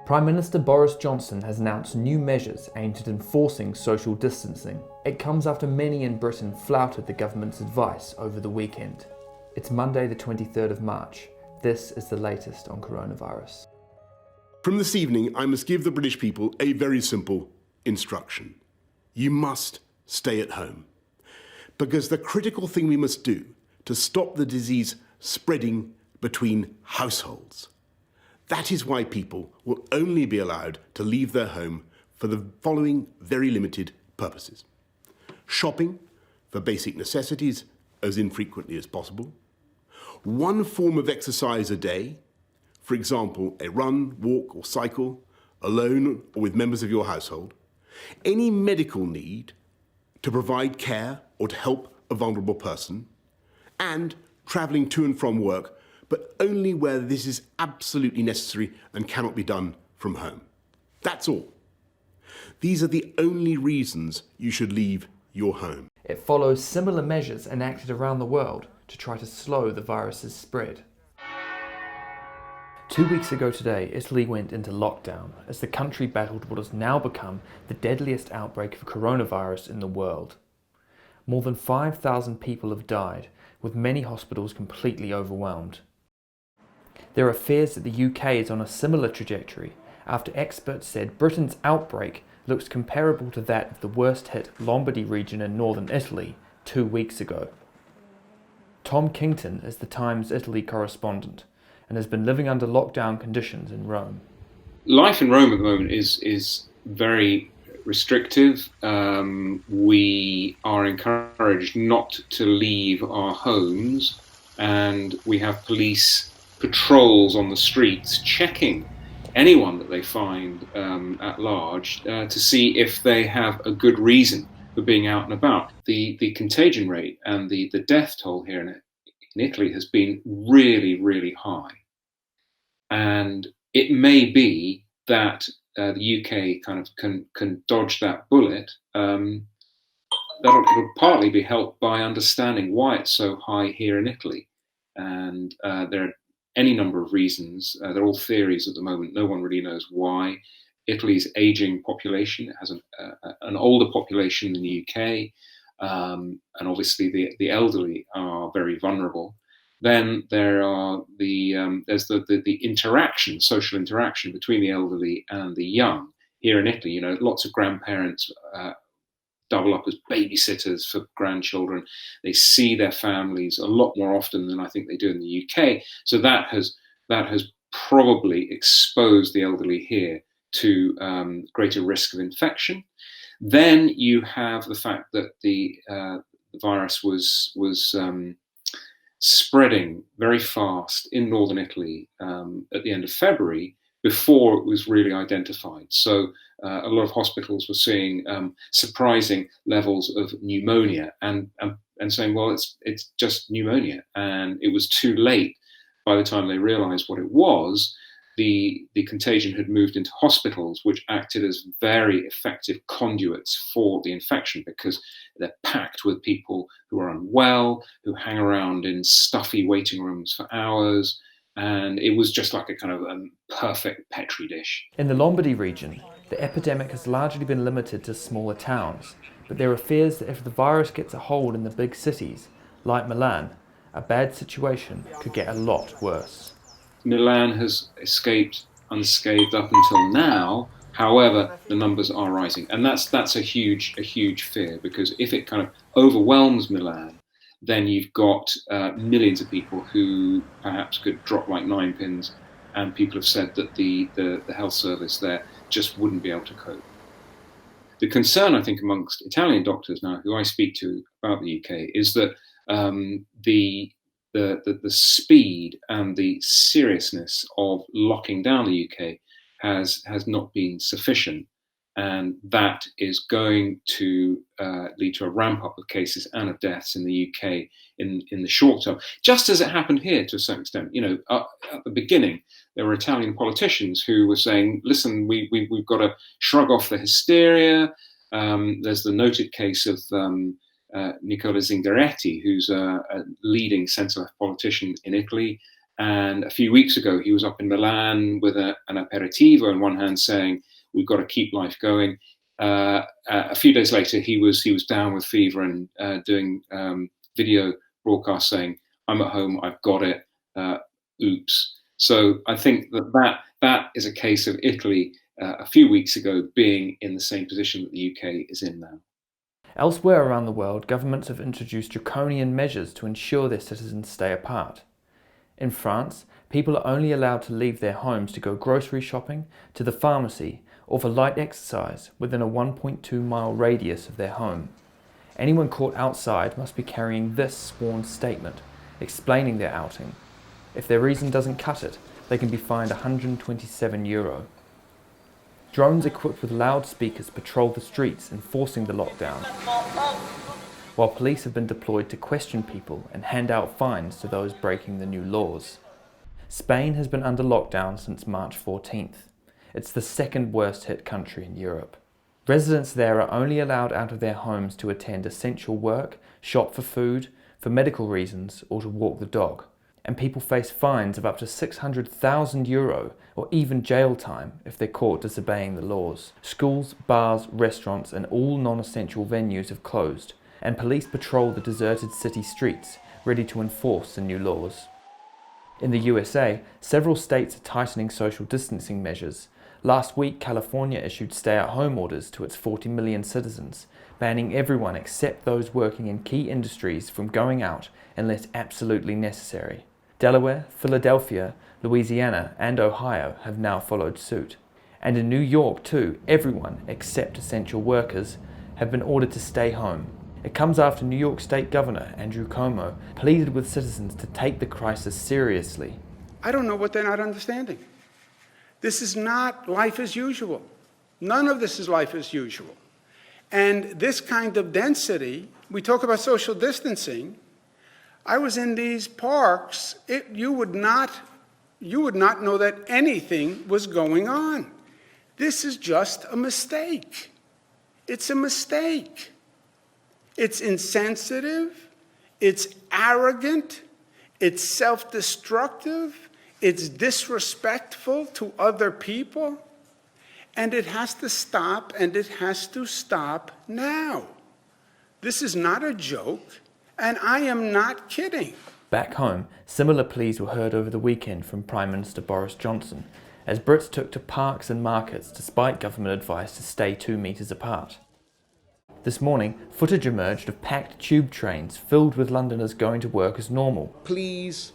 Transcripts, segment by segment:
Prime Minister Boris Johnson has announced new measures aimed at enforcing social distancing. It comes after many in Britain flouted the government's advice over the weekend. It's Monday the 23rd of March. This is the latest on coronavirus. From this evening, I must give the British people a very simple instruction. You must stay at home. Because the critical thing we must do to stop the disease spreading between households. That is why people will only be allowed to leave their home for the following very limited purposes. Shopping for basic necessities as infrequently as possible. One form of exercise a day, for example, a run, walk or cycle, alone or with members of your household. Any medical need to provide care or to help a vulnerable person, and travelling to and from work, but only where this is absolutely necessary and cannot be done from home. That's all. These are the only reasons you should leave your home. It follows similar measures enacted around the world to try to slow the virus's spread. 2 weeks ago today, Italy went into lockdown as the country battled what has now become the deadliest outbreak of coronavirus in the world. More than 5,000 people have died, with many hospitals completely overwhelmed. There are fears that the UK is on a similar trajectory after experts said Britain's outbreak looks comparable to that of the worst hit Lombardy region in northern Italy 2 weeks ago. Tom Kington is the Times Italy correspondent and has been living under lockdown conditions in Rome. Life in Rome at the moment is very restrictive. We are encouraged not to leave our homes, and we have police patrols on the streets checking anyone that they find at large to see if they have a good reason for being out and about. The contagion rate and the death toll here in Italy has been really, really high. And it may be that the UK kind of can dodge that bullet. That'll partly be helped by understanding why it's so high here in Italy. And there are any number of reasons. They're all theories at the moment. No one really knows why. Italy's aging population. It has an older population than the UK. And obviously the elderly are very vulnerable. Then there are there's the interaction, social interaction between the elderly and the young. Here in Italy, lots of grandparents double up as babysitters for grandchildren. They see their families a lot more often than I think they do in the UK. So that has probably exposed the elderly here to greater risk of infection. Then you have the fact that the virus was spreading very fast in northern Italy at the end of February before it was really identified. So a lot of hospitals were seeing surprising levels of pneumonia and saying, well, it's just pneumonia. And it was too late by the time they realized what it was. The contagion had moved into hospitals, which acted as very effective conduits for the infection because they're packed with people who are unwell, who hang around in stuffy waiting rooms for hours. And it was just like a kind of perfect petri dish. In the Lombardy region, the epidemic has largely been limited to smaller towns, but there are fears that if the virus gets a hold in the big cities, like Milan, a bad situation could get a lot worse. Milan has escaped unscathed up until now. However, the numbers are rising, and that's a huge fear, because if it kind of overwhelms Milan, then you've got millions of people who perhaps could drop like nine pins, and people have said that the health service there just wouldn't be able to cope. The concern, I think, amongst Italian doctors now, who I speak to about the UK, is that the speed and the seriousness of locking down the UK has not been sufficient, and that is going to lead to a ramp up of cases and of deaths in the UK in the short term, just as it happened here to a certain extent. At the beginning, there were Italian politicians who were saying, listen, we've got to shrug off the hysteria. There's the noted case of Nicola Zingaretti, who's a leading centre-left politician in Italy, And a few weeks ago, he was up in Milan with an aperitivo in one hand, saying, "We've got to keep life going." A few days later, he was down with fever and doing video broadcast saying, "I'm at home. I've got it. Oops." So I think that is a case of Italy a few weeks ago being in the same position that the UK is in now. Elsewhere around the world, governments have introduced draconian measures to ensure their citizens stay apart. In France, people are only allowed to leave their homes to go grocery shopping, to the pharmacy, or for light exercise within a 1.2-mile radius of their home. Anyone caught outside must be carrying this sworn statement, explaining their outing. If their reason doesn't cut it, they can be fined €127. Drones equipped with loudspeakers patrol the streets, enforcing the lockdown, while police have been deployed to question people and hand out fines to those breaking the new laws. Spain has been under lockdown since March 14th. It's the second worst hit country in Europe. Residents there are only allowed out of their homes to attend essential work, shop for food, for medical reasons, or to walk the dog. And people face fines of up to €600,000 or even jail time if they're caught disobeying the laws. Schools, bars, restaurants and all non-essential venues have closed, and police patrol the deserted city streets, ready to enforce the new laws. In the USA, several states are tightening social distancing measures. Last week, California issued stay-at-home orders to its 40 million citizens, banning everyone except those working in key industries from going out unless absolutely necessary. Delaware, Philadelphia, Louisiana and Ohio have now followed suit. And in New York too, everyone except essential workers have been ordered to stay home. It comes after New York State Governor Andrew Cuomo pleaded with citizens to take the crisis seriously. I don't know what they're not understanding. This is not life as usual. None of this is life as usual. And this kind of density, we talk about social distancing. I was in these parks, you would not know that anything was going on. This is just a mistake. It's a mistake. It's insensitive, it's arrogant, it's self-destructive, it's disrespectful to other people, and it has to stop, and it has to stop now. This is not a joke. And I am not kidding. Back home, similar pleas were heard over the weekend from Prime Minister Boris Johnson, as Brits took to parks and markets despite government advice to stay 2 metres apart. This morning, footage emerged of packed tube trains filled with Londoners going to work as normal. Please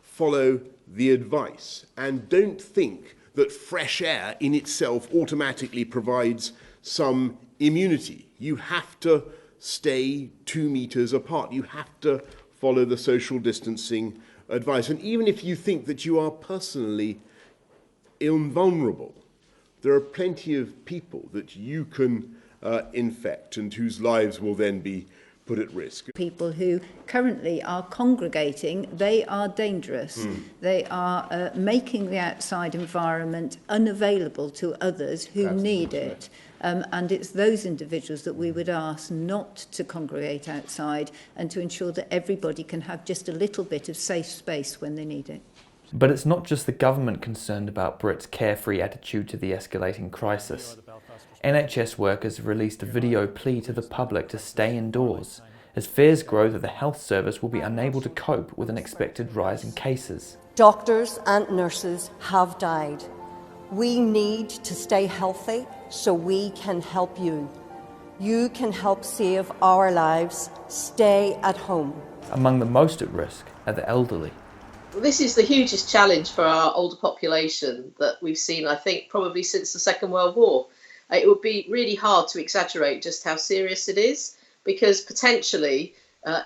follow the advice and don't think that fresh air in itself automatically provides some immunity. You have to stay 2 metres apart. You have to follow the social distancing advice. And even if you think that you are personally invulnerable, there are plenty of people that you can infect and whose lives will then be put at risk. People who currently are congregating, they are dangerous. They are making the outside environment unavailable to others who need it. And it's those individuals that we would ask not to congregate outside and to ensure that everybody can have just a little bit of safe space when they need it. But it's not just the government concerned about Brits' carefree attitude to the escalating crisis. NHS workers have released a video plea to the public to stay indoors, as fears grow that the health service will be unable to cope with an expected rise in cases. Doctors and nurses have died. We need to stay healthy so we can help you. You can help save our lives. Stay at home. Among the most at risk are the elderly. This is the hugest challenge for our older population that we've seen, I think, probably since the Second World War. It would be really hard to exaggerate just how serious it is, because potentially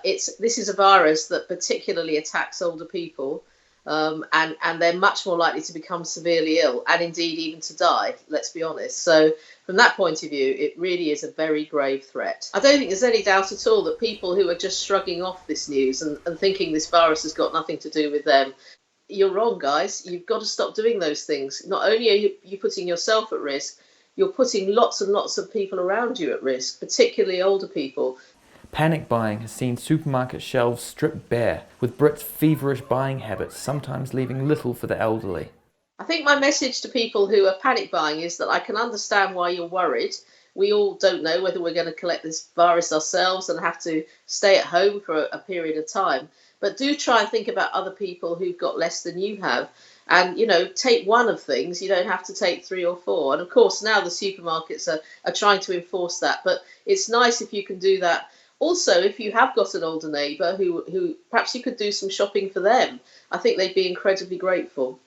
this is a virus that particularly attacks older people, and they're much more likely to become severely ill and indeed even to die, let's be honest. So from that point of view, it really is a very grave threat. I don't think there's any doubt at all that people who are just shrugging off this news and thinking this virus has got nothing to do with them, you're wrong, guys. You've got to stop doing those things. Not only are you putting yourself at risk, you're putting lots and lots of people around you at risk, particularly older people. Panic buying has seen supermarket shelves stripped bare, with Brits' feverish buying habits sometimes leaving little for the elderly. I think my message to people who are panic buying is that I can understand why you're worried. We all don't know whether we're going to collect this virus ourselves and have to stay at home for a period of time. But do try and think about other people who've got less than you have. And, take one of things. You don't have to take three or four. And of course, now the supermarkets are trying to enforce that. But it's nice if you can do that. Also, if you have got an older neighbour who perhaps you could do some shopping for them, I think they'd be incredibly grateful.